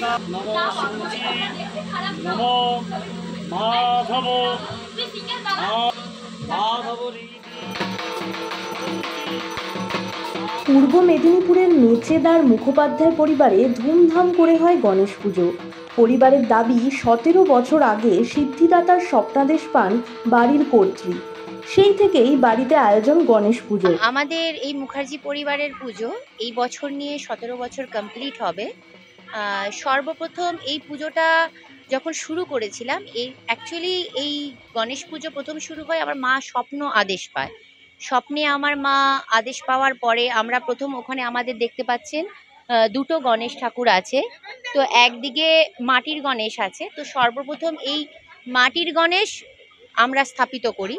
নমো শুচি নমো মাধব মাধব। পূর্ব মেদিনীপুরের মেচেদার মুখোপাধ্যায় পরিবারে ধুমধাম করে হয় গণেশ পুজো। পরিবারের দাবি 17 বছর আগে সিদ্ধিদাতার স্বপ্নাদেশ পান বাড়ির কর্ত্রী। সেই থেকেই বাড়িতে আয়োজন গণেশ পুজো। আমাদের এই মুখার্জি পরিবারের পুজো এই বছর নিয়ে 17 বছর কমপ্লিট হবে। সর্বপ্রথম এই পুজোটা যখন শুরু করেছিলাম, অ্যাকচুয়ালি এই গণেশ পুজো প্রথম শুরু হয় আমার মা স্বপ্ন আদেশ পায়। স্বপ্নে আমার মা আদেশ পাওয়ার পরে আমরা প্রথম ওখানে আমাদের দেখতে পাচ্ছেন দুটো গণেশ ঠাকুর আছে। তো একদিকে মাটির গণেশ আছে। তো সর্বপ্রথম এই মাটির গণেশ আমরা স্থাপিত করি।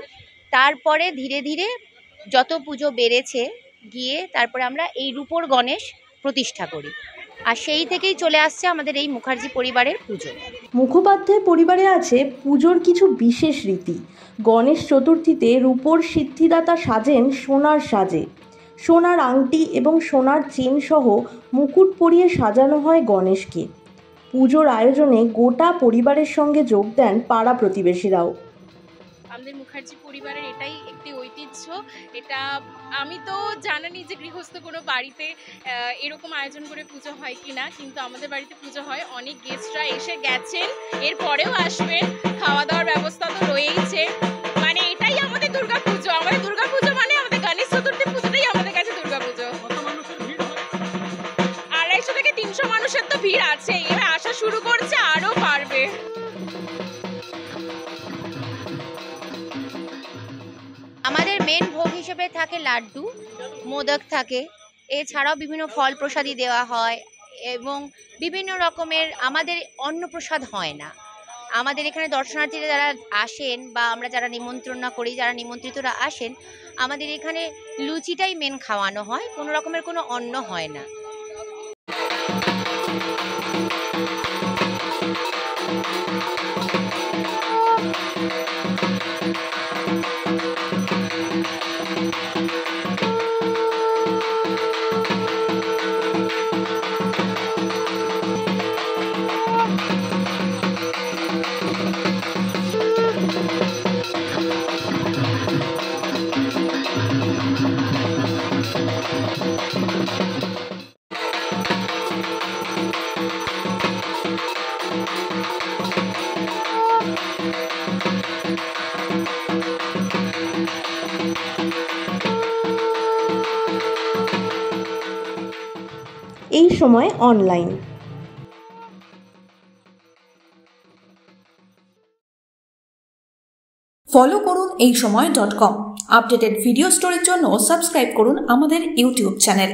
তারপরে ধীরে ধীরে যত পুজো বেড়েছে গিয়ে তারপরে আমরা এই রূপোর গণেশ প্রতিষ্ঠা করি। আর সেই থেকেই চলে আসছে আমাদের এই মুখার্জি পরিবারের পুজো। মুখোপাধ্যায় পরিবারে আছে পুজোর কিছু বিশেষ রীতি। গণেশ চতুর্থীতে রূপোর সিদ্ধিদাতা সাজেন সোনার সাজে। সোনার আংটি এবং সোনার চেন সহ মুকুট পরিয়ে সাজানো হয় গণেশকে। পুজোর আয়োজনে গোটা পরিবারের সঙ্গে যোগ দেন পাড়া প্রতিবেশীরাও। আমাদের মুখার্জি পরিবারের এটাই একটি ঐতিহ্য। এটা আমি তো জানি যে গৃহস্থ কোনো বাড়িতে এরকম আয়োজন করে পুজো হয় কিনা, কিন্তু আমাদের বাড়িতে পুজো হয়। অনেক গেস্টরা এসে গেছেন, এরপরেও আসবেন। খাওয়া দাওয়ার ব্যবস্থা তো রয়েইছে। মানে এটাই আমাদের দুর্গাপুজো। আমাদের দুর্গাপুজো মানে আমাদের গণেশ চতুর্থী পুজোটাই আমাদের কাছে দুর্গাপুজো। 250 থেকে 300 মানুষের তো ভিড় আছে। এবার আসা শুরু করছে, আরও বাড়বে। আমাদের মেন ভোগ হিসেবে থাকে লাড্ডু, মোদক থাকে। এছাড়াও বিভিন্ন ফল প্রসাদী দেওয়া হয় এবং বিভিন্ন রকমের আমাদের অন্নপ্রসাদ হয় না। আমাদের এখানে দর্শনার্থীরা যারা আসেন বা আমরা যারা নিমন্ত্রণ না করি, যারা নিমন্ত্রিতরা আসেন, আমাদের এখানে লুচিটাই মেন খাওয়ানো হয়। কোনো রকমের কোনো অন্ন হয় না। এই সময় অনলাইন ফলো করুন এইসময়.com। আপডেটেড ভিডিও স্টোরির জন্য সাবস্ক্রাইব করুন আমাদের ইউটিউব চ্যানেল।